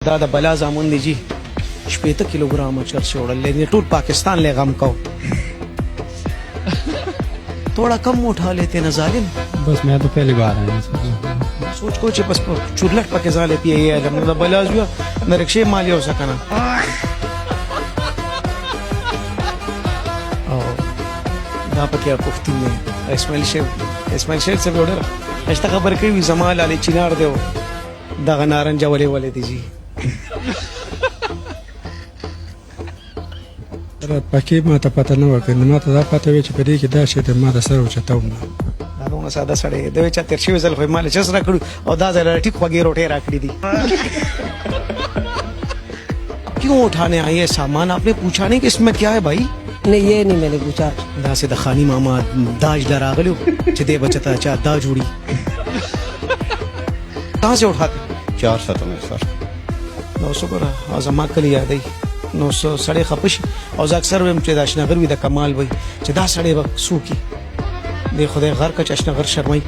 دا د بلا زامن دی جی 80 کیلوګرام چرس وړل دي ټول پاکستان ले غم को थोड़ा कम उठा लेते ना जालिम। बस मैं तो पहली बार आया सोच को बस चुरलट पके जाले पिए ये मतलब बला जो न रिक्शे माली हो सकना دا پکې پښتون نه اسماعیل شیر سے وړل اشته خبر کوي زمال علي چینار دیو دا نارنج ولې دي جی پکې ما ته پته نه وکړ ما ته دا پته وی چې په دې کې دا شی د ما د سره وچتاو نه دا نو ساده سړی دوی چې تر شي وزل خو مال چس را کړو او دا ځل ټیک خوږی روټه را کړې دي क्यों उठाने आई है सामान आपने पूछा नहीं कि इसमें क्या है भाई? नहीं ये नहीं मैंने पूछा। दा से दखानी मामा दाज डरा गलो चिते बचता चा दाज उड़ी कहाँ से उठाते? 400 में सर 900 पर आजमा कली याद आई 900 साढ़े खपश और अक्सर वे मुझे दाशनगर भी दा कमाल भाई चिदा साढ़े वक्त सूखी देखो दे घर का चश्नगर शर्माई